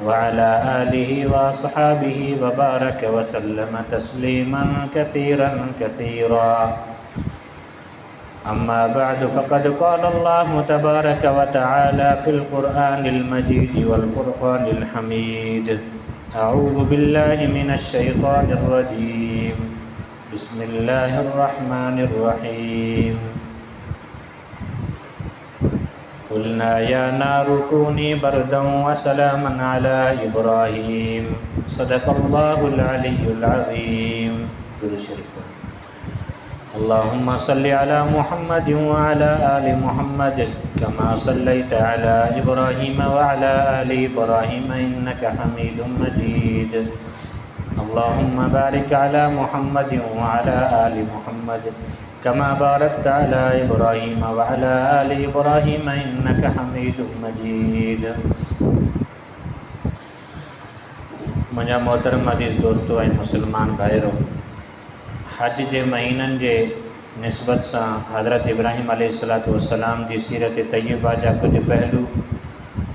वअला आलिहि व अस्हाबिहि व बारक व सल्लम तस्लीमन कसीरन कसीरा। अम्मा बअद फ़क़द क़ाल अल्लाहु तबारक व तआला फ़िल क़ुरआनिल मजीद वल फ़ुरक़ानिल हमीद। अऊज़ु बिल्लाहि मिनश शैतानिर रजीम। बिस्मिल्लाहिर रहमानिर रहीम। क़ुल्ना या नारु कूनी बरदन व सलामन अला इब्राहीम। सदक़ल्लाहुल अलियुल अज़ीम। दुरूद शरीफ। अल्लाहुम्मा सल्लि अला मुहम्मद व अला आलि मुहम्मद कमा सल्लैता अला इब्राहीम व अला आलि इब्राहीम इन्नका हमीदुम मजीद। अल्लाहुम्मा बारिक अला मुहम्मद व अला आलि मुहम्मद कमा बारकता अला इब्राहीम व अला आलि इब्राहीम इन्नका हमीदुम मजीद। मुंहिंजा मोहतरम अज़ीज़ दोस्तों ऐं मुसलमान भाइरो, हज जे महीननि जे निस्बत सां हज़रत इब्राहीम अलैहिस्सलातु वस्सलाम जी सीरत तय्यबा जा कुझु पहलू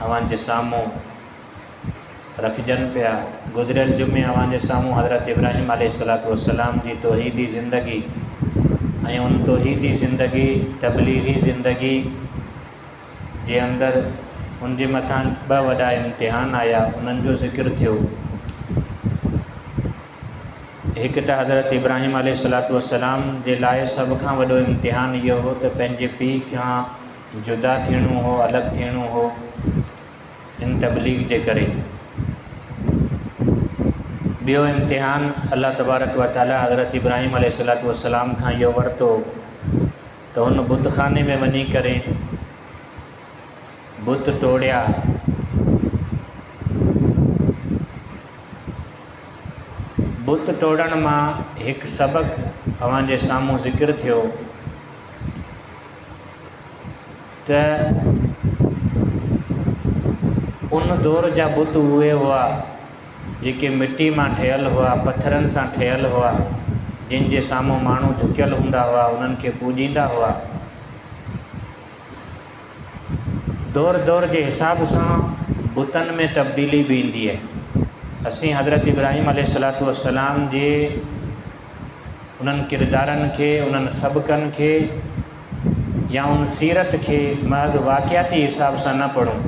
अव्हांजे साम्हूं रखजनि पिया। गुज़िरियल जुमे अव्हांजे साम्हूं हज़रत इब्राहीम अलैहिस्सलातु वस्सलाम जी तौहीदी ज़िंदगी ऐं उन तौहीदी ज़िंदगी तबलीगी ज़िंदगी जे अंदरि उन जे मथां ॿ वॾा इम्तिहान आया, उन्हनि जो ज़िक्र थियो। हिकु त हज़रत इब्राहीम अलैहिस्सलातु वस्सलाम जे लाइ सभ खां वॾो इम्तिहान इहो हो त पंहिंजे पीउ खां जुदा थियणो हो, अलॻि थियणो हो इन तबलीग जे करे। ॿियो इम्तिहान अल्लाह तबारक व तआला हज़रत इब्राहीम अलैहिस्सलातु वस्सलाम खां इहो वरितो त हुन बुतखाने में वञी करे बुत तोड़िया। बुत तोड़ण मां हिकु सबक़ु अव्हांजे साम्हूं ज़िक्र थियो त उन दौर जा बुत उहे हुआ जेके मिटी मां ठहियल हुआ, पथरनि सां ठहियल हुआ, जिन जे साम्हूं माण्हू झुकियल हूंदा हुआ, उन्हनि खे पूॼींदा हुआ। दौर दौर जे हिसाब सां बुतनि में तब्दीली बि ईंदी आहे। असीं हज़रत इब्राहीम अलैहिस्सलातु वस्सलाम जे उन्हनि किरदारनि खे, उन्हनि सबक़नि खे या उन सीरत खे महज़ वाक़ियाती हिसाब सां न पढ़ूं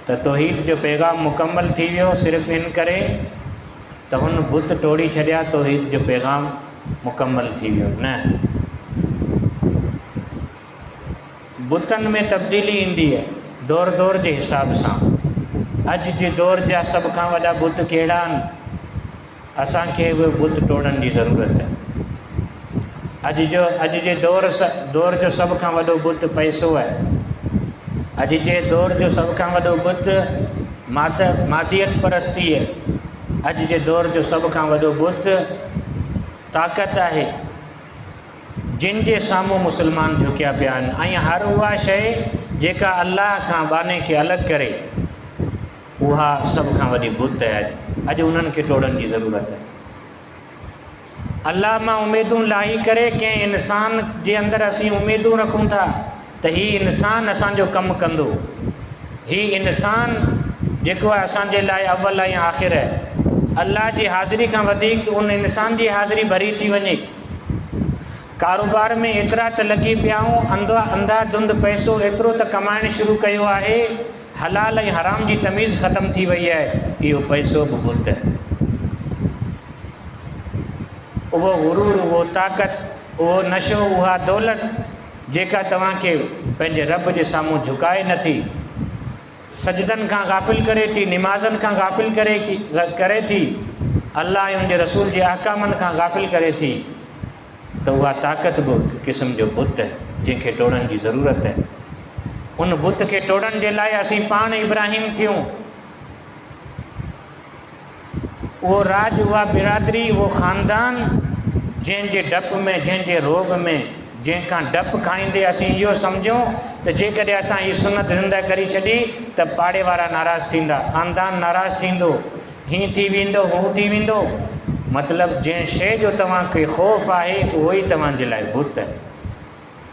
त तौहीद जो पैगाम मुकम्मल थी वियो सिर्फ़ु इन करे त हुन बुत तोड़ी छॾिया, तौहीद जो पैगाम मुकम्मल थी वियो। न, बुतनि में तब्दीली ईंदी आहे दौर दौर जे हिसाब सां। अॼु जे दौर जा सभ खां वॾा बुत कहिड़ा आहिनि? असांखे उहे बुत तोड़ण जी ज़रूरत आहे। अॼु जे दौर जो सभ खां वॾो बुत पैसो आहे। अॼु जे दौर जो सभ खां वॾो बुत मादियत परस्ती आहे। अॼु जे दौर जो सभ खां वॾो बुत ताक़त आहे, जिन जे साम्हूं मुस्लमान झुकिया पिया आहिनि। ऐं हर उहा शइ जेका अल्लाह खां बाने खे अलॻि करे, उहा सभ खां वॾी बुत आहे। अॼु उन्हनि खे तोड़ण जी ज़रूरत आहे। अल्लाह मां उमेदूं लाही करे कंहिं इंसान जे अंदरि असीं उमेदूं रखूं था त हीउ इंसानु असांजो कमु कंदो, हीउ इंसानु जेको आहे असांजे लाइ अव्वल ऐं आख़िर आहे। अल्लाह जी हाज़िरी खां वधीक उन इंसान जी हाज़िरी भरी थी वञे। कारोबार में एतिरा त लॻी पिया आहियूं, अंधाधुंध पैसो एतिरो त कमाइणु शुरू कयो आहे, हलाल ऐं हराम जी तमीज़ ख़तमु थी वई आहे। इहो पैसो बि बुत आहे। उहो गुरूर, उहो ताक़त, उहो नशो, उहा दौलत जेका तव्हांखे पंहिंजे रब जे साम्हूं झुकाए नथी, सजदनि खां गाफ़िल करे थी, निमाज़नि खां गाफ़िल करे थी, अल्लाह ऐं उनजे रसूल जे अहकामनि खां गाफ़िल करे थी, त उहा ताक़त बि हिकु क़िस्म जो बुत आहे जंहिंखे तोड़ण जी ज़रूरत आहे। उन बुत खे तोड़ण जे लाइ असीं पाण इब्राहिम थियूं। उहो राज, उहा बिरादरी, उहो ख़ानदान जंहिंजे डप में, जंहिंजे रोब में, जंहिंखां डप खाईंदे असीं इहो सम्झूं त जेकॾहिं असां हीअ सुनत ज़िंदा करी छॾी त पाड़े वारा नाराज़ थींदा, ख़ानदान नाराज़ थींदो, हीअं थी वेंदो, हू थी वेंदो। मतिलबु जंहिं शइ जो तव्हांखे ख़ौफ़ आहे उहो ई तव्हांजे लाइ बुत आहे।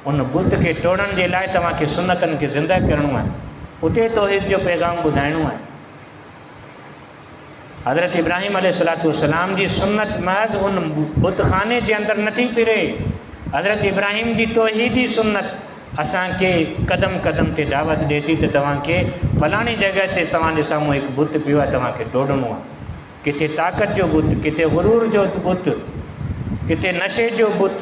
उन बुत खे तोड़ण जे लाइ तव्हांखे सुनतनि खे ज़िंदा करिणो आहे। उते तौहीद जो पैगाम ॿुधाइणो आहे। हज़रत इब्राहिम अलैहिस्सलाम जी सुन्नत महज़ उन बुतखाने जे अंदरि नथी फिरे। हज़रत इब्राहिम जी तौहीदी सुन्नत असांखे क़दम क़दम ते दावत ॾिए थी त तव्हांखे फलाणी जॻह ते तव्हांजे साम्हूं हिकु बुत पियो आहे, तव्हांखे टोड़णो आहे। किथे ताक़त जो बुत, किथे गुरूर जो बुत, किथे नशे जो बुत।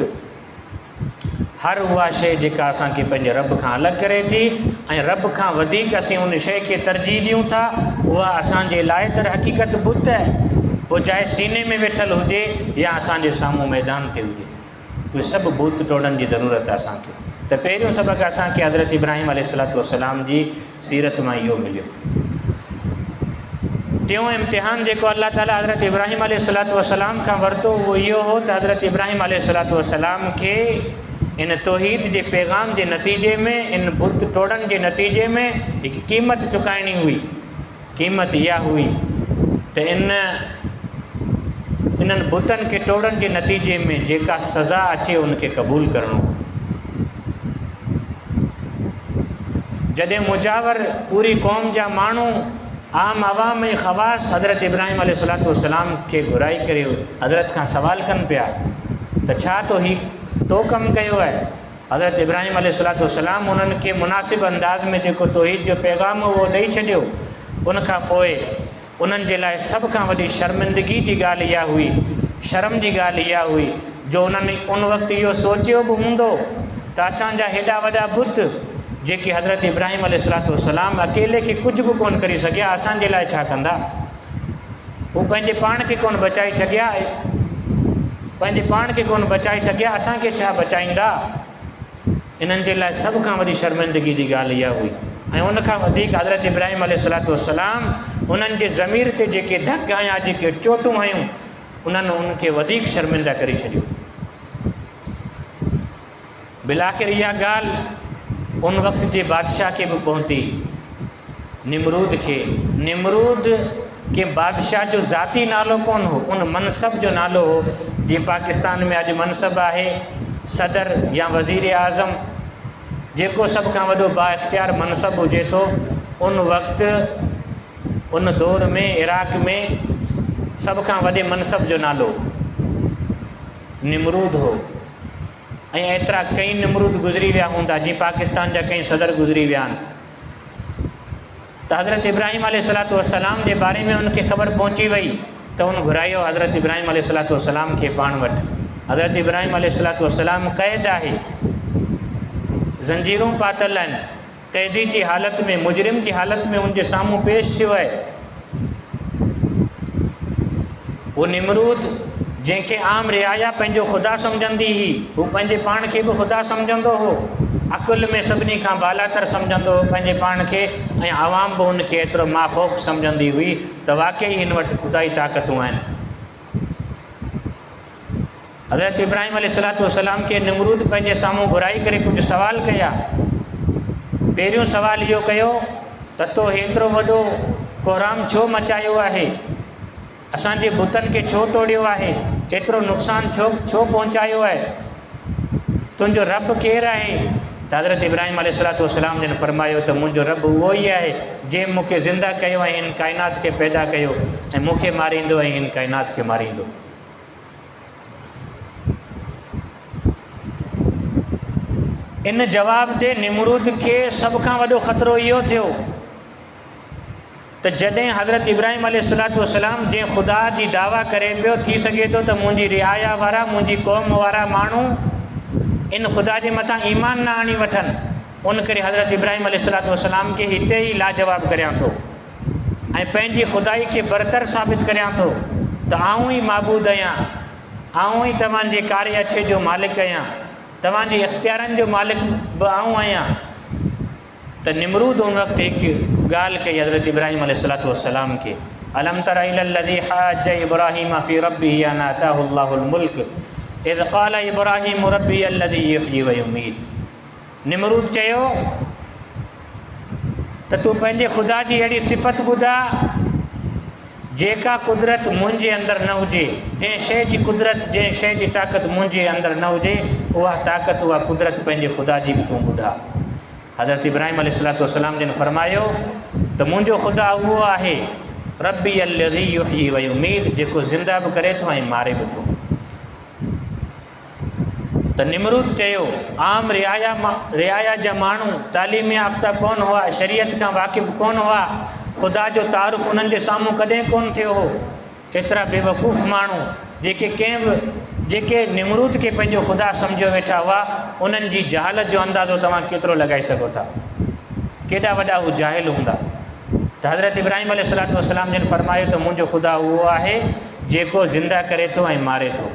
हर उहा शइ जेका असांखे पंहिंजे रब खां अलॻि करे थी ऐं रब खां वधीक असीं उन शइ खे तरजीह ॾियूं था, उहा असांजे लाइ दर हक़ीक़त बुत आहे। पोइ चाहे सीने में वेठल हुजे या असांजे साम्हूं मैदान ते हुजे, उहे सभु बुत टोड़ण जी ज़रूरत आहे असांखे। त पहिरियों सबक़ु असांखे हज़रत इब्राहिम अलैहिस्सलाम जी सीरत मां इहो मिलियो। टियों इम्तिहान जेको अल्लाह ताला हज़रत इब्राहिम अलैहिस्सलाम खां वरितो उहो इहो हो त हज़रत इब्राहिम अलैहिस्सलाम खे इन तौहीद जे पैगाम जे नतीजे में, इन बुत टोड़ण जे नतीजे में हिकु क़ीमत चुकाइणी हुई। क़ीमत इहा हुई त इन्हनि बुतनि खे टोड़ण जे नतीजे में जेका सज़ा अचे उनखे क़बूल करणो। जॾहिं मुजावर पूरी क़ौम जा माण्हू आम आवाम ऐं ख़वास हज़रत इब्राहिम अलैहिस्सलाम खे घुराई करे हज़रत खां सवाल कनि पिया त छा तो कमु कयो आहे। हज़रत इब्राहिम अलैहिस्सलाम उन्हनि खे मुनासिब अंदाज़ में जेको तौहीद जो पैगाम उहो ॾेई छॾियो। उनखां पोइ उन्हनि जे लाइ सभ खां वॾी शर्मिंदगी जी ॻाल्हि इहा हुई, शर्म जी ॻाल्हि इहा हुई जो उन्हनि उन वक़्तु इहो सोचियो बि हूंदो त असांजा हेॾा वॾा बुत जेके हज़रत इब्राहिम अलैहिस्सलाम अकेले खे कुझु बि कोन करे सघिया, असांजे लाइ छा कंदा। हू पंहिंजे पाण खे कोन बचाए सघिया, पंहिंजे पाण खे कोन बचाए सघिया, असांखे छा बचाईंदा। इन्हनि जे लाइ सभ खां वॾी शर्मिंदगी जी ॻाल्हि इहा हुई। ऐं उनखां वधीक हज़रत इब्राहिम अलैहिस्सलाम उन्हनि जे ज़मीर ते जेके धक हयां, जेके चोटूं हयूं, उन्हनि उनखे वधीक शर्मिंदा करे छॾियो। बिलाख़िर इहा ॻाल्हि उन वक़्त जे बादशाह खे बि पहुती, निमरूद खे। निमरूद के बादशाह जो ज़ाती नालो कोन हो, उन मनसब जो नालो हो। जीअं पाकिस्तान में अॼु मनसब आहे सदर या वज़ीर आज़म, जेको सभ खां वॾो बाइख्तियार मनसब हुजे थो, उन वक़्तु उन दौर में इराक़ में सभ खां वॾे मनसब जो नालो निमरूद हो। ऐं एतिरा कई निमरूद गुज़री विया हूंदा, जीअं पाकिस्तान जा कई सदर गुज़री विया आहिनि। त हज़रत इब्राहिम अलैहिस्सलाम जे बारे में उनखे ख़बर पहुची वई त उन घुरायो हज़रत इब्राहिम अलैहिस्सलाम खे पाण वटि। हज़रत इब्राहिम अलैहिस्सलाम क़ैद आहे, ज़ंजीरूं पातल आहिनि, क़ैदी जी हालत में, मुजरिम जी हालत में उनजे साम्हूं पेश थियो आहे। उहो निमरूद जंहिंखे आम रिआया पंहिंजो ख़ुदा सम्झंदी हुई, हू पंहिंजे पाण खे बि ख़ुदा सम्झंदो हो, अकुल में सभिनी खां बालातर सम्झंदो हो पंहिंजे पाण खे, ऐं आवाम बि उनखे एतिरो माफ़ोक सम्झंदी हुई त वाक़ई हिन वटि ख़ुदाई ताक़तूं आहिनि। हज़रत इब्राहिम अलैहिस्सलाम खे निमरूद पंहिंजे साम्हूं घुराई करे कुझु सवाल कया। पहिरियों सुवाल इहो कयो त तो हेतिरो वॾो कोहराम छो मचायो आहे, असांजे बुतनि खे छो टोड़ियो आहे, एतिरो नुक़सानु छो पहुचायो आहे, तुंहिंजो रब केरु आहे। त हज़रत इब्राहिम अलैहिस्सलाम जिन फरमायो त मुंहिंजो रब उहो ई आहे जंहिं मूंखे ज़िंदा कयो ऐं हिन काइनात खे पैदा कयो ऐं मूंखे मारींदो ऐं हिन काइनात खे मारींदो। इन जवाब ते निमरूद खे सभ खां वॾो ख़तरो इहो थियो त जॾहिं हज़रत इब्राहिम अलैहिस्सलाम जंहिं ख़ुदा जी दावा करे पियो, थी सघे थो त मुंहिंजी रिआया वारा, मुंहिंजी क़ौम वारा माण्हू इन ख़ुदा जे मथां ईमान न आणी वठनि। उन करे हज़रत इब्राहिम अलैहिस्सलाम खे हिते ई लाजवाब करियां थो ऐं पंहिंजी ख़ुदाई खे बरतर साबित करियां थो त आऊं ई माबूद आहियां, आऊं ई तव्हांजे कारे अछे जो मालिक आहियां, तव्हांजे इख़्तियारनि जो मालिक बि आऊं आहियां। त निमरूद उन वक़्तु हिकु ॻाल्हि कई हज़रत इब्राहिम अलैहिस्सलाम खे, अलम तरा इलल्लज़ी हाज इब्राहिम फी रब्बिही अन आताहु अल्लाहुल मुल्क इज़ क़ाल इब्राहिम रब्बी अल्लज़ी युहयी व युमीत। निमरूद चयो त तूं पंहिंजे ख़ुदा जी अहिड़ी सिफ़त ॿुधा जेका कुदरत मुंहिंजे अंदरि न हुजे, जंहिं शइ जी कुदरत, जंहिं शइ जी ताक़त मुंहिंजे अंदरि न हुजे, उहा ताक़त, उहा कुदरत पंहिंजे ख़ुदा जी बि तूं ॿुधा। हज़रत इब्राहिम अलैहिस्सलाम जिन फरमायो त मुंहिंजो ख़ुदा उहो आहे रब्बी अल्लज़ी युहयी व युमीत, जेको ज़िंदा बि करे थो ऐं मारे बि थो। त निमरूद चयो आम रियाया जा माण्हू तालीम याफ़्ता कोन हुआ, शरीयत खां वाक़िफ़ कोन हुआ, ख़ुदा जो तारुफ़ उन्हनि जे साम्हूं कॾहिं कोन थियो हो। एतिरा बेवकूफ़ माण्हू जेके निमरूद खे पंहिंजो ख़ुदा सम्झो वेठा हुआ, उन्हनि जी जहालत जो अंदाज़ो तव्हां केतिरो लॻाए सघो था, केॾा वॾा हू जाहिल हूंदा। त हज़रत इब्राहिम अलैहिस्सलाम जिन फरमायो त मुंहिंजो ख़ुदा उहो आहे जेको ज़िंदा करे थो ऐं मारे थो।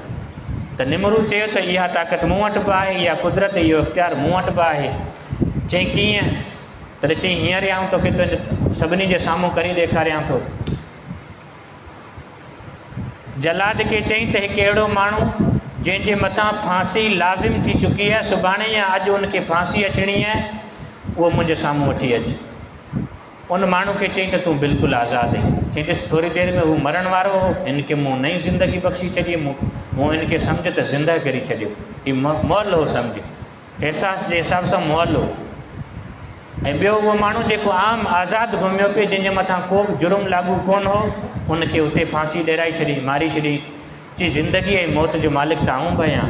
त निमरूद चयो त इहा ताक़त मूं वटि बि आहे, इहा कुदरत, इहो इख़्तियार मूं वटि बि आहे। चई कीअं? त चई हींअर आऊं तोखे त सभिनी जे साम्हूं करे ॾेखारियां थो। जलाद खे चई त हिकु अहिड़ो माण्हू जंहिंजे मथां फांसी लाज़िम थी चुकी आहे, सुभाणे या अॼु उनखे फांसी अचणी आहे, उहो मुंहिंजे साम्हूं वठी अचु। उन माण्हू खे चई त तूं बिल्कुलु आज़ादु आहीं। चई ॾिस थोरी देरि में हू मरण वारो हो, हिनखे मूं नई ज़िंदगी बख़्शी छॾी, मूं हिनखे सम्झ त ज़िंदा करे छॾियो। हीउ मोल हो, सम्झ अहसास जे हिसाब सां मोल हो। ऐं ॿियो उहो माण्हू जेको आम आज़ादु घुमियो पियो, जंहिंजे मथां को बि जुर्म लागू कोन हो, उनखे उते फांसी ॾेराई छॾी, मारी छॾी। चई ज़िंदगी ऐं मौत जो मालिक त आऊं बि आहियां।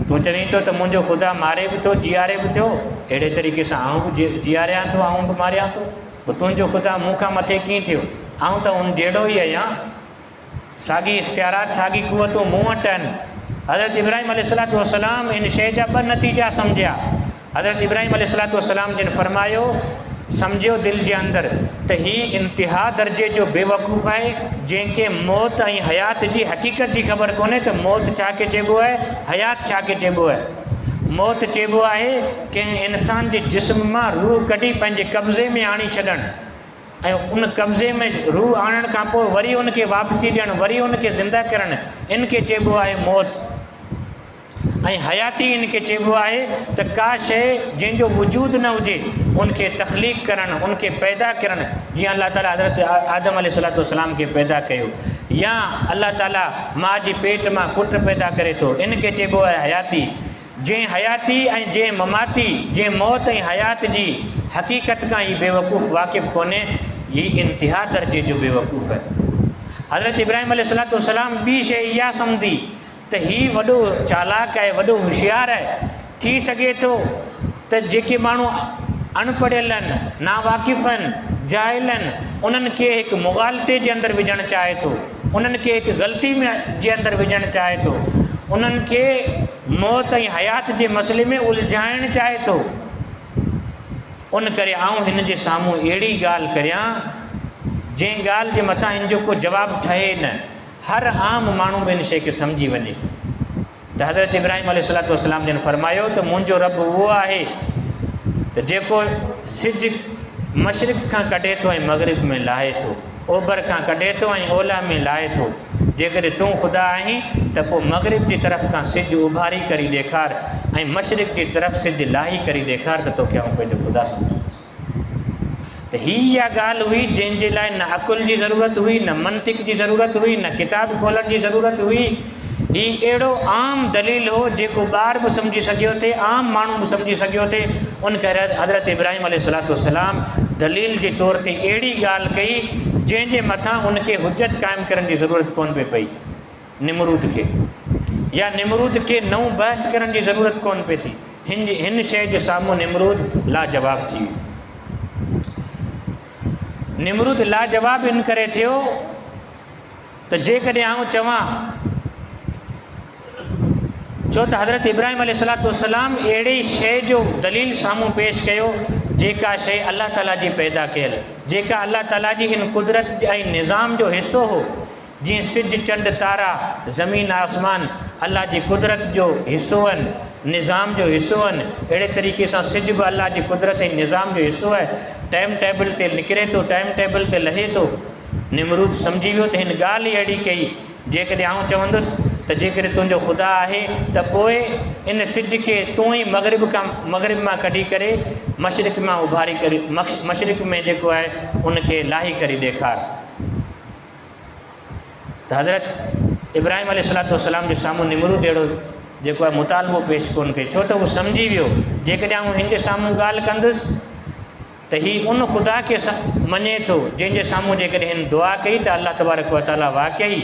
तूं चवीं थो त मुंहिंजो ख़ुदा मारे बि थो, जीआरे बि थो, अहिड़े तरीक़े सां आऊं बि जीआरियां थो, आऊं बि मारियां थो। पोइ तुंहिंजो ख़ुदा मूंखां मथे कीअं थियो? आऊं त उन जहिड़ो ई आहियां। साॻी इख़्तियारात, साॻी क़ुवतूं मूं वटि आहिनि। हज़रत इब्राहिम अलैहिस्सलाम इन शइ जा ॿ नतीजा सम्झिया। हज़रत इब्राहिम अलैहिस्सलाम जिन फरमायो, सम्झियो दिलि जे अंदरि त हीउ इंतिहा दर्जे जो बेवकूफ़ आहे, जंहिंखे मौत ऐं हयात जी हक़ीक़त जी ख़बर कोन्हे त मौत छा खे चइबो आहे, हयात छा खे चइबो आहे। मौत चइबो आहे कंहिं इंसान जे जिस्म मां रूह कढी पंहिंजे कब्ज़े में आणी छॾणु, ऐं उन कब्ज़े में रूह आणण खां पोइ वरी उनखे वापसी ॾियणु, वरी उनखे ज़िंदा करणु, इनखे चइबो आहे मौत। ऐं हयाती इनखे चइबो आहे त का शइ जंहिंजो वजूद न हुजे उनखे तख़लीक़ करणु, उनखे पैदा करणु। जीअं अल्लाह ताला हज़रत आदम अलैहिस्सलाम खे पैदा कयो, या अल्लाह ताला माउ जे पेट मां पुट पैदा करे थो, इनखे चइबो आहे हयाती। जंहिं हयाती ऐं जंहिं ममाती, जंहिं मौत ऐं हयात जी हक़ीक़त खां हीउ बेवकूफ़ वाक़िफ़ कोन्हे, हीउ इंतिहा दर्जे जो बेवकूफ़ आहे। हज़रत इब्राहिम अलैहिस्सलाम ॿी शइ इहा सम्झी त हीउ वॾो चालाक आहे, वॾो होशियारु आहे। थी सघे थो त जेके माण्हू अनपढ़ियल आहिनि, नावाक़िफ़ आहिनि, जाहिल आहिनि, उन्हनि खे हिकु मुग़ालते जे अंदरि विझणु चाहे थो, उन्हनि खे हिकु ग़लती में जे अंदरि विझणु चाहे थो, उन्हनि खे मौत ऐं हयात जे मसइले में उलझाइणु चाहे थो। उन करे आऊं हिन जे साम्हूं अहिड़ी ॻाल्हि करियां जंहिं ॻाल्हि जे मथां हिन जो को जवाबु ठहे न, हर आम माण्हू बि हिन शइ खे सम्झी वञे। त हज़रत इब्राहिम अलैहिस्सलाम जिन फरमायो त मुंहिंजो रब उहो आहे त जेको सिज मशरिक़ खां कढे थो ऐं मग़रिब में लाहे थो, ओभर खां कढे थो ऐं ओलह में लाहे थो। जेकॾहिं तूं ख़ुदा आहीं त पोइ मग़रिब जी तरफ़ खां सिज उभारी करे ॾेखार ऐं मशरिक़ जी तरफ़ सिज लाही करे ॾेखार, त तोखे आऊं पंहिंजो ख़ुदा सम्झंदुसि। त हीअ इहा ॻाल्हि हुई जंहिंजे लाइ न अकुल जी ज़रूरत हुई, न मंतिक जी ज़रूरत हुई, न किताब खोलण जी ज़रूरत हुई। हीउ अहिड़ो आम दलील हो जेको ॿार बि सम्झी सघियो थे, आम माण्हू बि सम्झी सघियो थे। उन करे हज़रत इब्राहिम अलैहिस्सलाम दलील जे तौर ते अहिड़ी ॻाल्हि कई जंहिंजे मथां उनखे हुजत क़ाइमु करण जी ज़रूरत कोन पई पई निमरूद खे, या निमरूद खे नओं बहस करण जी ज़रूरत कोन पई थी। हिन शइ जे साम्हूं निमरूद लाजवाब थी वियो। निमरूद लाजवाब इन करे थियो त जेकॾहिं आऊं चवां, छो त हज़रत इब्राहिम अलैहिस्सलाम अहिड़ी शइ जो दलील साम्हूं पेश कयो जेका शइ अल्लाह ताला जी पैदा कयल, जेका अल्लाह ताला जी हिन कुदरत ऐं निज़ाम जो हिसो हो। जीअं सिज चंड तारा ज़मीन आसमान अल्लाह जी कुदरत जो हिसो आहिनि, निज़ाम जो हिसो आहिनि, अहिड़े तरीक़े सां सिज बि अल्लाह जी कुदरत ऐं निज़ाम जो हिसो आहे। टाइम टेबल ते निकिरे थो, टाइम टेबल ते लहे थो। निमरूद सम्झी वियो त हिन ॻाल्हि ई अहिड़ी कई, जेकॾहिं आऊं चवंदुसि त जेकॾहिं तुंहिंजो ख़ुदा आहे त पोइ इन सिज खे तूं ई मग़रिब मां कढी करे मशरिक़ मां उभारी करे मशरिक़ में जेको आहे उनखे लाही करे ॾेखार। त हज़रत इब्राहिम अलैहिस्सलाम जे साम्हूं निमरूद अहिड़ो जेको आहे मुतालबो पेश कोन कई, छो त उहो सम्झी वियो जेकॾहिं आउं हिन जे साम्हूं ॻाल्हि कंदुसि त हीउ उन ख़ुदा खे मञे थो जंहिंजे साम्हूं जेकॾहिं हिन दुआ कई त अल्लाह तबारक व ताला वाक़ई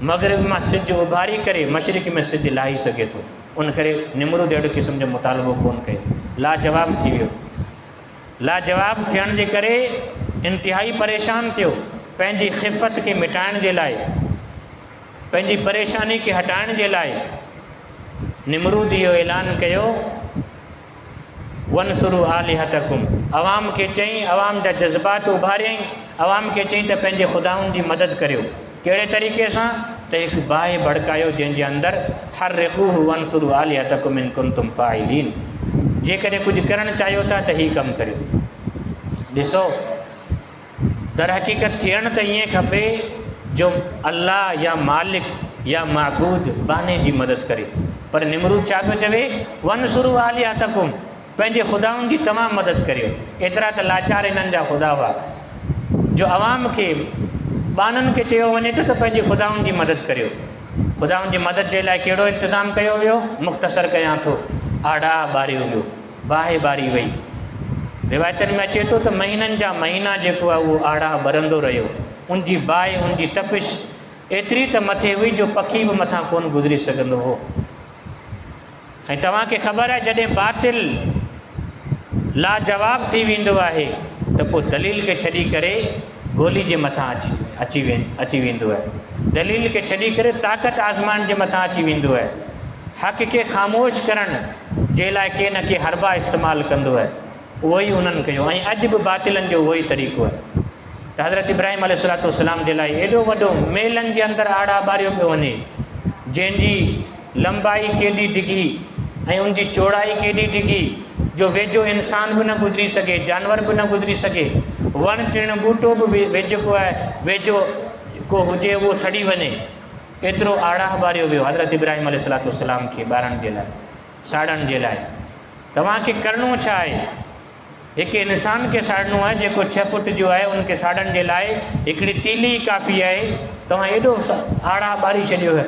मग़रिब मां सिजु उभारी करे मशरिक़ में सिजु लाही सघे थो। उन करे निमरूद अहिड़े क़िस्म जो मुतालबो कोन कयो, लाजवाब थी वियो। लाजवाब थियण जे करे इंतिहाई परेशान थियो। पंहिंजी ख़िफ़त खे मिटाइण जे लाइ, पंहिंजी परेशानी खे हटाइण जे लाइ निमरूद इहो ऐलान कयो वनसुरु आलिहतकुम। अवाम खे चई, अवाम जा जज़्बात उभारियईं, अवाम खे चई त पंहिंजे ख़ुदाउनि जी मदद करियो। कहिड़े तरीक़े सां? त हिकु बाहि भड़कायो जंहिंजे अंदरि हर रिक़ूह वनसुरु आलिहतकुम इन कुंतुम फ़ाइलीन। जेकॾहिं कुझु करणु चाहियो था त हीउ कमु करियो। ॾिसो, दर हक़ीक़त थियणु त ईअं खपे जो अल्लाह या मालिक या माबूद बाने जी मदद करे, पर निमरूद छा पियो चवे? वनसुरु आलिहतकुम, पंहिंजे ख़ुदाउनि जी तमामु मदद करियो। एतिरा त लाचार इन्हनि जा ख़ुदा हुआ जो अवाम खे बाननि खे चयो वञे थो त पंहिंजे ख़ुदाउनि जी मदद करियो। ख़ुदाउनि जी मदद जे लाइ कहिड़ो इंतज़ामु कयो वियो? मुख़्तसर कयां थो, आड़ा ॿारियो वियो, बाहि ॿारी वई। रिवायतनि में अचे थो त महीननि जा महीना जेको आहे उहो आड़ा ॿरंदो रहियो। उनजी बाहि, उनजी तपिश एतिरी त मथे हुई जो पखी बि मथां कोन गुज़री सघंदो हो। ऐं तव्हांखे ख़बर आहे जॾहिं बातिल लाजवाब थी वेंदो आहे त पोइ दलील खे छॾी करे गोली जे मथां अची वेंदो आहे। दलील खे छॾी करे ताक़त आज़माइण जे मथां अची वेंदो आहे। हक़ खे ख़ामोश करण जे लाइ के न के हरबा इस्तेमालु कंदो आहे। उहो ई उन्हनि कयो ऐं अॼु बि बातिलनि जो उहो ई तरीक़ो आहे। त हज़रत इब्राहिम अलैहिस्सलाम जे लाइ एॾो वॾो मेलनि जे अंदरि आड़ा ॿारियो पियो वञे, जंहिंजी लंबाई केॾी डिघी ऐं उनजी चौड़ाई केॾी डिघी जो वेझो इंसान बि न गुज़री सघे, जानवर बि न गुज़री सघे, वण टिण ॿूटो बि जेको आहे वेझो को हुजे उहो सड़ी वञे। एतिरो आड़ा ॿारियो वियो हज़रत इब्राहिम अलैहिस्सलाम खे ॿारण जे लाइ, साड़ण जे लाइ। तव्हांखे करिणो छा आहे? हिकु इंसान खे साड़णो आहे जेको 6 फुट जो आहे। उनखे साड़ण जे लाइ हिकिड़ी तीली काफ़ी आहे। तव्हां एॾो आड़ा ॿारी छॾियो आहे।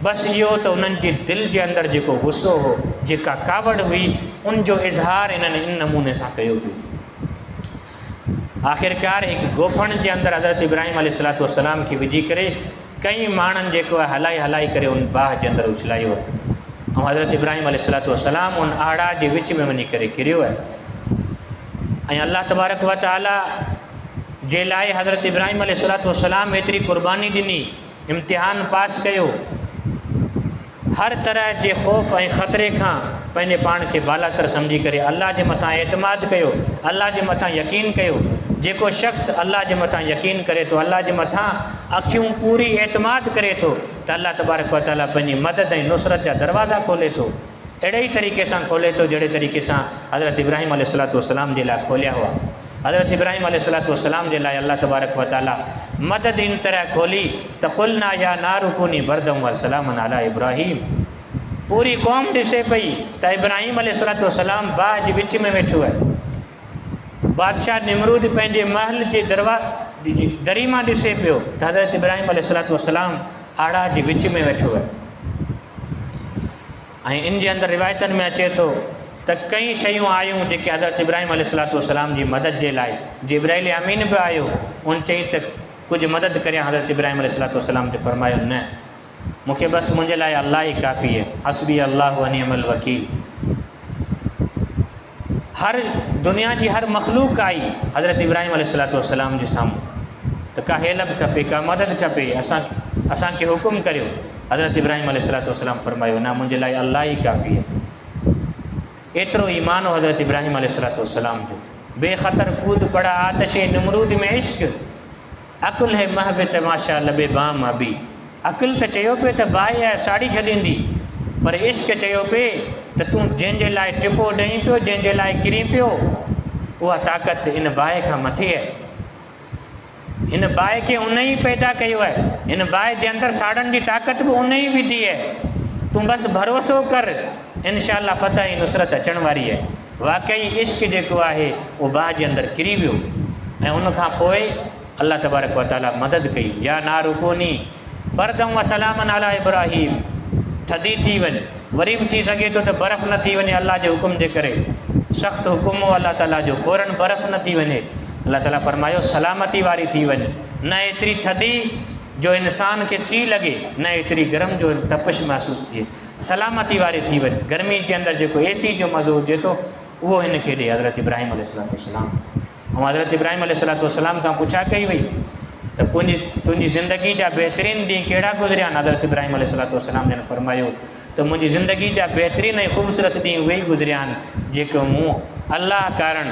बसि इहो त उन्हनि जे दिलि जे अंदरि जेको गुस्सो हो, जेका कावड़ हुई, उनजो इज़हार इन्हनि इन नमूने सां कयो पियो। आख़िरकार हिकु गोफण जे अंदरि हज़रत इब्राहिम अलैहिस्सलाम खे विझी करे कई माण्हुनि जेको आहे हलाई हलाई करे उन बाहि जे अंदरि उछलायो आहे ऐं हज़रत इब्राहिम अलैहिस्सलाम उन आड़ा जे विच में वञी करे किरियो आहे। ऐं अल्लाह तबारक व तआला जे लाइ हज़रत इब्राहिम अलैहिस्सलाम एतिरी क़ुर्बानी ॾिनी, इम्तिहान पास कयो, हर तरह जे ख़ौफ़ ऐं ख़तरे खां पंहिंजे पाण खे बालातर सम्झी करे अल्लाह जे मथां एतमाद कयो, अल्लाह जे मथां यकीन कयो। जेको शख़्स अल्लाह जे मथां यकीन करे थो, अल्लाह जे मथां अखियूं पूरी एतमाद करे थो, त अल्लाह तबारक व तआला पंहिंजी मदद ऐं नुसरत जा दरवाज़ा खोले थो। अहिड़े ई तरीक़े सां खोले थो जहिड़े तरीक़े सां हज़रत इब्राहिम अलैहिस्सलाम जे लाइ खोलिया हुआ। हज़रत इब्राहिम अलैहिस्सलाम जे लाइ अल्लाह तबारक व तआला मदद इन तरह खोली त क़ुलना या नारु कूनी बरदम व सलामन अला इब्राहिम। पूरी क़ौम ॾिसे पई त इब्राहिम अलैहिस्सलाम बाहि जे विच में वेठो आहे। बादशाह निमरूद पंहिंजे महल जे दरी मां ॾिसे पियो त हज़रत इब्राहिम अलैहिस्सलाम आड़ा जे विच में वेठो आहे। ऐं इन जे अंदरि रिवायतनि में अचे थो त कई शयूं आयूं जेके हज़रत इब्राहिम अलैहिस्सलाम जी मदद जे लाइ। जिब्राइल अमीन बि आयो, उन चई त कुझु मदद करियां। हज़रत इब्राहिम अलैहिस्सलाम ते फरमायो, न, मूंखे बसि मुंहिंजे लाइ अल्लाह ई काफ़ी आहे। हस्बी अल्लाह व निअमल वकील। हर दुनिया जी हर मख़लूक आई हज़रत इब्राहिम अलैहिस्सलाम जे साम्हूं त का हेल्प खपे, का मदद खपे, असांखे हुकुम करियो। हज़रत इब्राहिम अलैहिस्सलाम फरमायो, न, मुंहिंजे लाइ अल्लाह ई काफ़ी आहे। एतिरो ईमान हो हज़रत इब्राहिम अलैहिस्सलाम जो। बेख़तर कूद पड़ा आतशे निमरूद में इश्क, अकुल है महब तमाशा लबे बाम अबी। अकुल त चयो पियो त बाहि आहे साड़ी छॾींदी, पर इश्क चयो पिए त तूं जंहिंजे लाइ टिपो ॾेई पियो, जंहिंजे लाइ किरी पियो, उहा ताक़त इन बाहि खां मथे आहे। हिन बाहि खे उन ई पैदा कयो आहे, हिन बाहि जे अंदरि साड़नि जी ताक़त बि उन ई विधी आहे। तूं बसि भरोसो कर, इंशाअल्लाह फतह ऐं नुसरत अचण वारी आहे। वाक़ई इश्क जेको आहे उहो बाहि जे अंदरि किरी वियो ऐं उनखां पोइ अल्लाह तबारक व तआला मदद कई। या नारु कूनी बरदम व सलामन अला इब्राहिम, थधी थी वञ वरी बि थी सघे थो त बर्फ़ न थी वञे अलाह जे हुकुम जे करे, सख़्तु हुकुम हो अलाह ताला जो, फ़ौरन बर्फ़ न थी वञे। अलाह ताला फरमायो सलामती वारी थी वञे, न एतिरी थधी जो इंसान खे सी लॻे, न एतिरी गरम जो तपिश महसूसु थिए, सलामती वारी थी वञे। गर्मी जे अंदरि जेको AC जो मज़ो हुजे थो उहो हिन खे ॾे हज़रत इब्राहिम अलैहिस्सलाम। ऐं हज़रत इब्राहिम अलैहिस्सलाम खां पुछा कई वई त तुंहिंजी ज़िंदगी जा बहितरीनु ॾींहं कहिड़ा गुज़रिया आहिनि? हज़रत इब्राहिम अलैहिस्सलाम जन फरमायो त मुंहिंजी ज़िंदगी जा बहितरीनु ऐं ख़ूबसूरत ॾींहं उहे ई गुज़रिया आहिनि जेको मूं अलाह कारण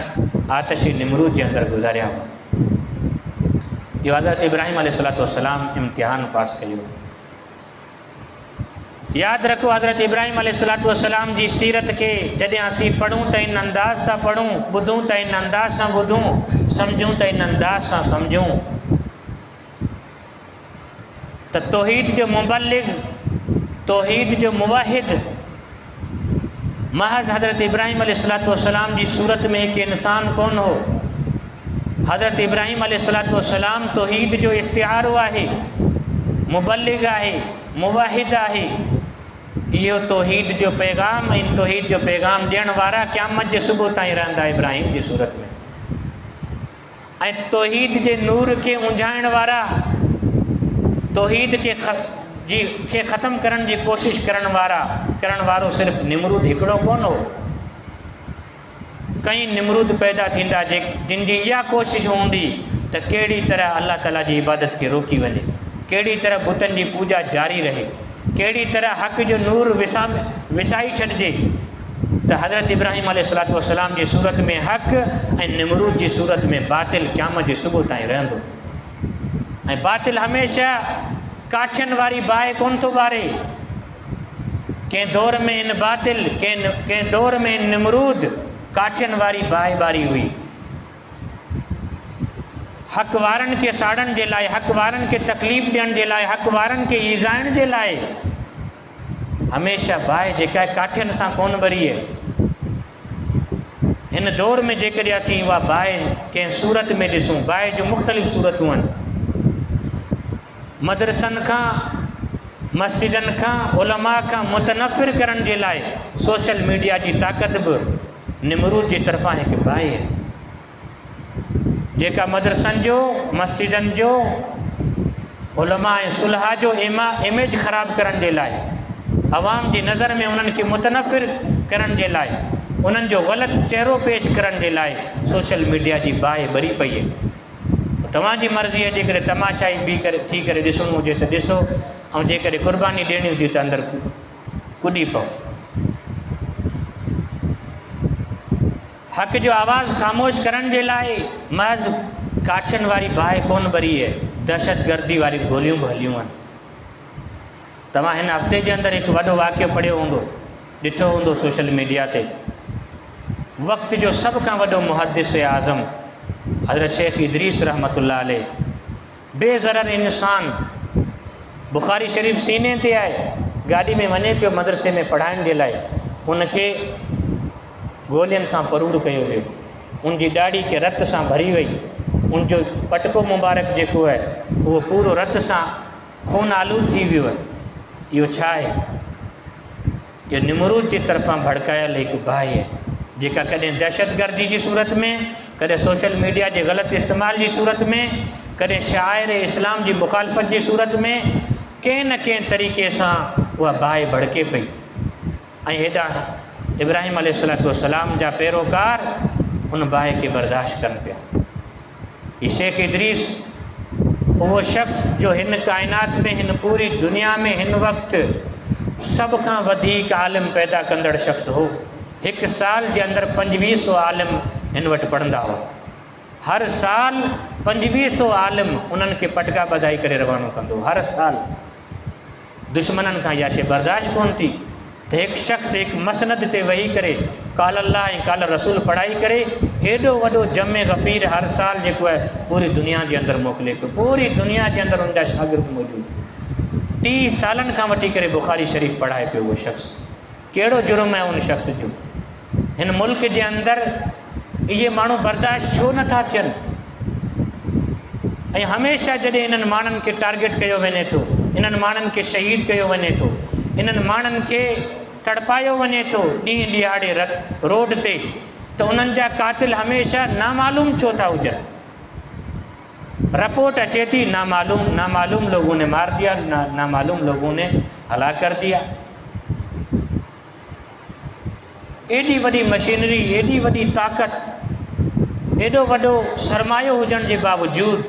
आतिश निमरूद जे अंदरि गुज़ारिया हुआ। इहो हज़रत इब्राहिम अलैहिस्सलाम इम्तिहान पास कयो। यादि रखो हज़रत इब्राहिम अलैहिस्सलाम जी सीरत खे जॾहिं असीं पढ़ूं त इन अंदाज़ सां पढ़ूं, ॿुधूं त इन अंदाज़ सां ॿुधूं, सम्झूं त इन अंदाज़ सां सम्झूं त तौहीद जो मुबल्लिग, तौहीद जो मुवाहिद महज़ हज़रत इब्राहिम अलैहिस्सलाम जी सूरत में हिकु इंसान कोन हो। हज़रत इब्राहिम अलैहिस्सलाम तौहीद जो इस्तिआरो आहे, मुबल्लिग आहे, मुवाहिद आहे। इहो तौहीद जो पैगाम, इन तौहीद जो पैगाम ॾियण वारा क़यामत जे सुबुह ताईं रहंदा इब्राहिम जी सूरत में। ऐं तौहीद जे नूर खे उंझाइण वारा, तौहीद खे ख़तमु करण जी कोशिशि करण वारो सिर्फ़ु निमरूद हिकिड़ो कोन हो। कई निमरूद पैदा थींदा जिन जी इहा कोशिशि हूंदी त कहिड़ी तरह अलाह ताला जी इबादत खे रोकी वञे, कहिड़ी तरह बुतनि जी पूॼा जारी रहे, कहिड़ी तरह हक़ जो नूर विसाई छॾिजे। त हज़रत इब्राहिम अलैहिस्सलाम जी सूरत में हक़ ऐं निमरूद जी सूरत में बातिल क़यामत जे सुबुह ताईं रहंदो। ऐं बातिल हमेशह काठियुनि वारी बाहि कोन थो ॿारे। कंहिं दौर में इन बातिल, कंहिं दौर में इन निमरूद काठियुनि वारी बाहि ॿारी हुई। हक़ वारनि खे साड़नि जे लाइ, हक़ वारनि खे तकलीफ़ ॾियण जे लाइ, हक़ वारनि खे ईज़ाइण जे लाइ हमेशह बाहि जेका आहे काठियुनि सां कोन ॿरी आहे। हिन दौर में जेकॾहिं असीं उहा बाहि कंहिं सूरत में ॾिसूं, बाहि जूं मुख़्तलिफ़ सूरतूं आहिनि। मदरसनि खां, मस्जिदनि खां, उलमा खां मुतनफ़िर करण जे लाइ सोशल मीडिया जी ताक़त बि निमरूद जी तरफ़ां हिकु बाहि आहे, जेका मदरसनि जो, मस्जिदनि जो, उलमा ऐं सुलहा जो इमेज ख़राबु करण जे लाइ, अवाम जी नज़र में उन्हनि खे मुतनफ़िर करण जे लाइ, उन्हनि जो ग़लति चहिरो पेश करण जे लाइ सोशल मीडिया जी बाहि ॿरी पई आहे। तव्हांजी मर्ज़ी आहे, जेकॾहिं तमाशाई बि करे थी करे ॾिसणो हुजे त ॾिसो, ऐं जेकॾहिं क़ुर्बानी ॾियणी हुजे त अंदरि कुॾी पओ। हक़ जो आवाज़ु ख़ामोश करण जे लाइ महज़ काठियुनि वारी बाहि कोन ॿरी आहे, दहशतगर्दी वारी गोलियूं बि हलियूं आहिनि। तव्हां हिन हफ़्ते जे अंदरि हिकु वॾो वाक़ियो पढ़ियो हूंदो, ॾिठो हूंदो सोशल मीडिया ते। वक़्त जो सभ खां वॾो मुहद्दिस आज़म हज़रत शेख इदरीस रहमतुल्लाह अलैह, बेज़रर इंसान, बुख़ारी शरीफ़ सीने ते आहे, गाॾी में वञे पियो मदरसे में पढ़ाइण जे लाइ, उनखे गोलियुनि सां परूड़ कयो वियो, उनजी ॾाढ़ी खे रत सां भरी वई, उनजो पटको मुबारक जेको आहे उहो पूरो रत सां खून आलूद थी वियो आहे। इहो छा आहे? इहो निमरूद जी तरफ़ां भड़कायल हिकु बाहि आहे, जेका कॾहिं दहशतगर्दी जी सूरत में, कॾहिं सोशल मीडिया जे ग़लति इस्तेमाल जी सूरत में, कॾहिं शाइर इस्लाम जी मुखालफ़त जी सूरत में, कंहिं न कंहिं तरीक़े सां उहा बाहि भड़के पई। ऐं हेॾा इब्राहिम अलैहिस्सलाम जा पैरोकार उन बाहि खे बर्दाश्त कनि पिया। हीउ शेख इदरीस उहो शख़्स जो हिन काइनात में, हिन पूरी दुनिया में हिन वक़्तु सभ खां वधीक आलिम पैदा कंदड़ शख़्स हो। हिकु साल जे अंदरि 2500 आलिम हिन वटि पढ़ंदा हुआ। हर साल 2500 आलिम उन्हनि खे पटका ॿधाई करे रवानो कंदो। हर साल दुश्मननि खां इहा शइ बर्दाश्त कोन थी त हिकु शख़्स हिकु मसनद ते वेही करे काल अल्लाह ऐं काल रसूल पढ़ाई करे एॾो वॾो जमे गफ़ीर हर साल जेको आहे पूरी दुनिया जे अंदरि मोकिले पियो। पूरी दुनिया जे अंदरि उनजा शागिर्द मौजूदु। 30 सालनि खां वठी करे बुख़ारी शरीफ़ पढ़ाए पियो उहो शख़्स। कहिड़ो जुर्म आहे उन शख़्स जो? हिन मुल्क जे अंदरि इहे माण्हू बर्दाश्त छो नथा थियनि? ऐं हमेशह जॾहिं इन्हनि माण्हुनि खे टारगेट कयो वञे थो, इन्हनि माण्हुनि खे शहीद कयो वञे थो, इन्हनि माण्हुनि खे तड़पायो वञे थो ॾींहुं ॾियारे रोड ते, त उन्हनि जा कातिल हमेशह नामालूम छो था हुजनि? रिपोर्ट अचे थी नामालूम लोगों ने मार दिया, नामालूम लोगों ने हलाक कर दिया। एॾी वॾी मशीनरी, एॾी वॾी ताक़त, एॾो वॾो सरमायो हुजण जे बावजूद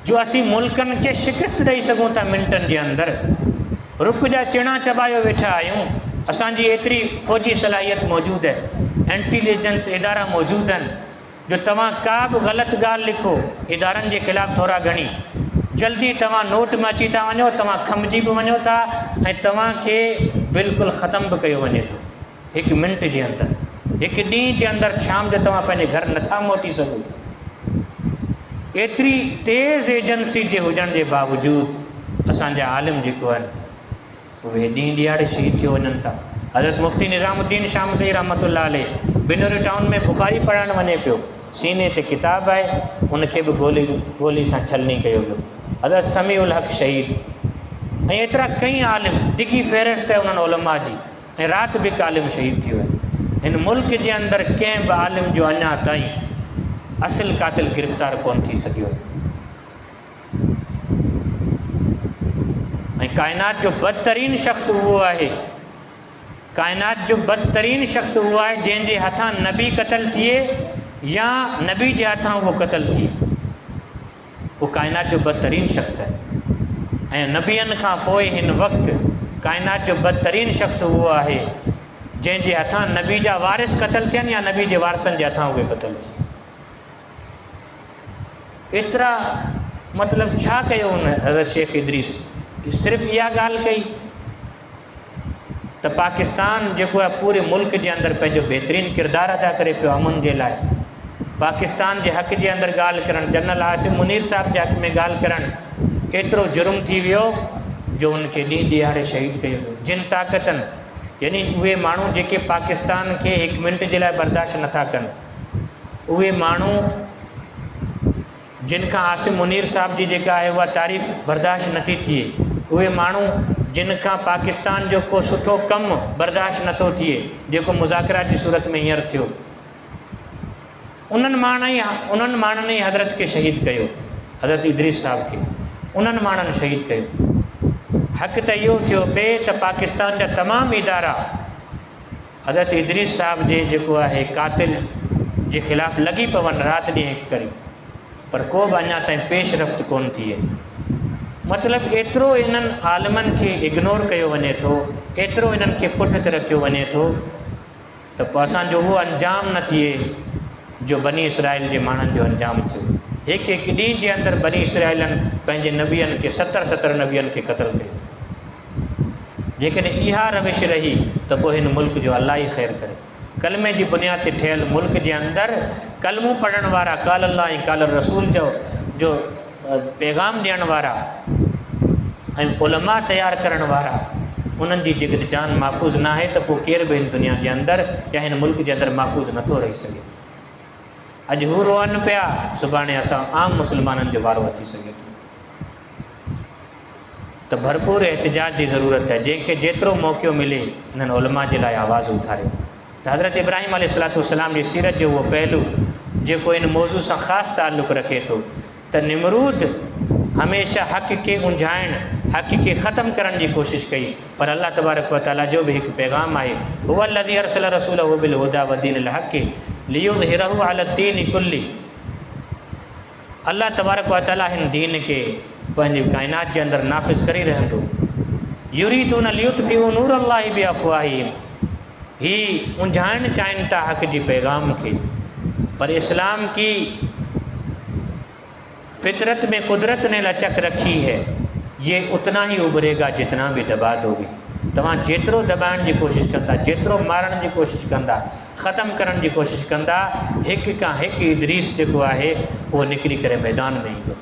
जो असीं मुल्कनि खे शिकस्त ॾेई सघूं था मिंटनि जे अंदरि, रुख जा चिणा चबायो वेठा आहियूं। असांजी एतिरी फ़ौजी सलाहियत मौजूदु आहे, इंटेलिजेंस इदारा मौजूदु आहिनि, जो तव्हां का बि ग़लति ॻाल्हि लिखो इदारनि जे ख़िलाफ़ु थोरा घणी, जल्दी तव्हां नोट में अची था वञो, तव्हां खमिजी बि वञो था ऐं तव्हांखे बिल्कुलु ख़तमु बि कयो वञे थो हिकु मिंट जे अंदरि। हिकु ॾींहं जे अंदरि शाम जो तव्हां पंहिंजे घर नथा मोटी सघो। एतिरी तेज़ एजेंसी जे हुजण जे बावजूद असांजा आलिम जेको आहिनि उहे ॾींहुं ॾियारे शहीद थी वञनि था। हज़रत मुफ़्ती निज़ामुद्दीन शामती रहमतुल्लाह अलैह बिनूरी टाउन में बुख़ारी पढ़णु वञे पियो, सीने ते किताबु आहे, उनखे बि गोली सां छलनी कयो वियो। हज़रत समीउल हक़ शहीद ऐं एतिरा कई आलिम, डिघी फ़हिरिस्त आहे उन्हनि उलमा जी, ऐं राति बि हिकु आलिम शहीद थी वियो। हिन मुल्क जे अंदरि कंहिं बि आलिम जो अञा ताईं असुल कातिल गिरफ़्तार कोन थी सघियो। ऐं काइनात जो बदतरीन शख़्स उहो आहे, काइनात जो बदतरीन शख़्स उहो आहे जंहिंजे हथां नबी क़तल थिए या नबी जे हथां उहो क़तल थिए, उहो काइनात जो बदतरीन शख़्स आहे। ऐं नबियनि खां पोइ हिन वक़्तु काइनात जो बदतरीन शख़्स उहो आहे जंहिंजे हथां नबी जा वारिस क़तल थियनि या नबी जे वारसनि जे हथां उहे क़तल थियनि। एतिरा मतिलबु छा कयो हुन हज़रत शेख इदरीस? सिर्फ़ु इहा ॻाल्हि कई त पाकिस्तान जेको आहे पूरे मुल्क जे अंदरि पंहिंजो बहितरीनु किरदारु अदा करे पियो अमन जे लाइ। पाकिस्तान जे हक़ जे अंदरि ॻाल्हि करणु, जनरल आसिम मुनीर साहिब जे हक़ में ॻाल्हि करणु एतिरो जुर्म थी वियो जो उनखे ॾींहुं ॾियारे शहीद कयो वियो। जिन ताक़तनि, यानी उहे माण्हू जेके पाकिस्तान खे हिकु मिंट जे लाइ बर्दाश्त नथा कनि, उहे माण्हू जिन खां आसिम मुनीर साहिब जी जेका आहे उहा तारीफ़ बर्दाश्त नथी थिए, उहे माण्हू जिन खां पाकिस्तान जो को सुठो कमु बर्दाश्त नथो थिए जेको मुज़ाकरात जी सूरत में हींअर थियो, उन्हनि माण्हुनि ई हज़रत खे शहीद कयो, हज़रत इदरीस साहिब खे उन्हनि माण्हुनि शहीद कयो। हक़ त इहो थियो पिए त पाकिस्तान जा तमामु इदारा हज़रत इदरीस साहिब जे जेको आहे कातिल जे ख़िलाफ़ु लॻी पवनि राति ॾींहुं हिकु करे, पर को बि अञा ताईं पेशरफ़्त कोन थी आहे। मतिलबु एतिरो इन्हनि आलिमनि खे इग्नोर कयो वञे थो, एतिरो इन्हनि खे पुठिते रखियो वञे थो त पोइ असांजो उहो अंजाम न थिए जो बनी इसराइल जे माण्हुनि जो अंजाम थियो। हिकु हिकु ॾींहं जे अंदरि बनी इसराइलनि पंहिंजे नबियनि खे 70 नबियनि खे क़तल कयो। जेकॾहिं इहा रविश रही त पोइ हिन मुल्क जो अलाह ई ख़ैरु करे। कलमे जी बुनियाद ते ठहियल मुल्क जे अंदरि कलमूं पढ़ण वारा, काल अल्लाह ऐं काल रसूल जो पैगाम ॾियण वारा ऐं उलमा तयारु करण वारा, उन्हनि जी जेकॾहिं जान महफ़ूज़ न आहे त पोइ केर बि हिन दुनिया जे अंदरि या हिन मुल्क जे अंदरि महफ़ूज़ नथो रही सघे। अॼु हू रोअनि पिया, सुभाणे असां आम मुस्लमाननि जो वारो अची सघे थो। त भरपूर एहतिजाज जी ज़रूरत आहे। जंहिंखे जेतिरो मौक़ो मिले हिननि उलमा जे लाइ आवाज़ उथारे। त हज़रत इब्राहिम अलैहिस्सलाम जी सीरत जो उहो पहलू जेको इन मौज़ू सां ख़ासि ताल्लुक़ रखे थो त निमरूद हमेशह हक़ खे उंझाइणु, हक़ खे ख़तमु करण जी कोशिशि कई, पर अल्लाह तबारक व तआला जो बि हिकु पैगाम आहे, हुवल्लज़ी अरसल रसूलहु बिल हुदा व दीनिल हक़ लियुज़हिरहु अला दीनि कुल्ली। अल्लाह तबारक व तआला हिन दीन खे पंहिंजी काइनात जे अंदरि नाफ़िज़ करे रहंदो। युरीदून लियुत्फ़िउ नूरल्लाहि बिअफ़वाहिहिम, ही उंझाइणु चाहिनि था हक़ जी पैगाम खे, पर इस्लाम की फितरत में कुदरत ने लचक रखी है, ये उतना ही उभरेगा जितना भी दबा दोगे। तव्हां जेतिरो दबाइण जी कोशिशि कंदा, जेतिरो मारण जी कोशिशि कंदा, ख़तमु करण जी कोशिशि कंदा, हिकु खां हिकु इदरीस जेको आहे उहो निकिरी करे मैदान में ईंदो।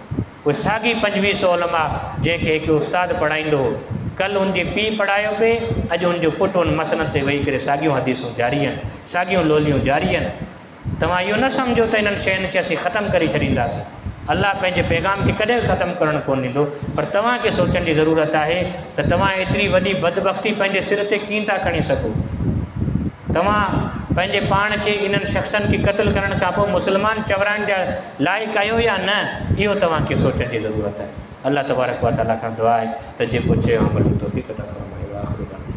उहे साॻी 2500 उलमा जंहिंखे हिकु उस्ताद पढ़ाईंदो हो, कल्ह हुनजे पीउ पढ़ायो पिए, अॼु हुनजो पुटु हुन मसनत ते वेही करे साॻियूं हदीसूं जारी आहिनि, साॻियूं लोलियूं जारी आहिनि। तव्हां इहो न सम्झो त इन्हनि शयुनि खे असीं ख़तमु करे छॾींदासीं। अल्लाह पंहिंजे पैगाम खे कॾहिं ख़तमु करणु कोन ॾींदो। पर तव्हांखे सोचण जी ज़रूरत आहे त तव्हां एतिरी वॾी बदबख़्ती पंहिंजे सिर ते कीअं था खणी सघो। तव्हां पंहिंजे पाण खे इन्हनि शख़्सनि खे क़त्ल करण खां पोइ मुस्लमान चवराइण जा लाइक़ु आहियो या न, इहो तव्हांखे सोचण जी ज़रूरत आहे। अल्लाह तबारक व तआला खां दुआ आहे त जेको चयो अमल तौफ़ीक़ अता फ़रमाए। आख़िर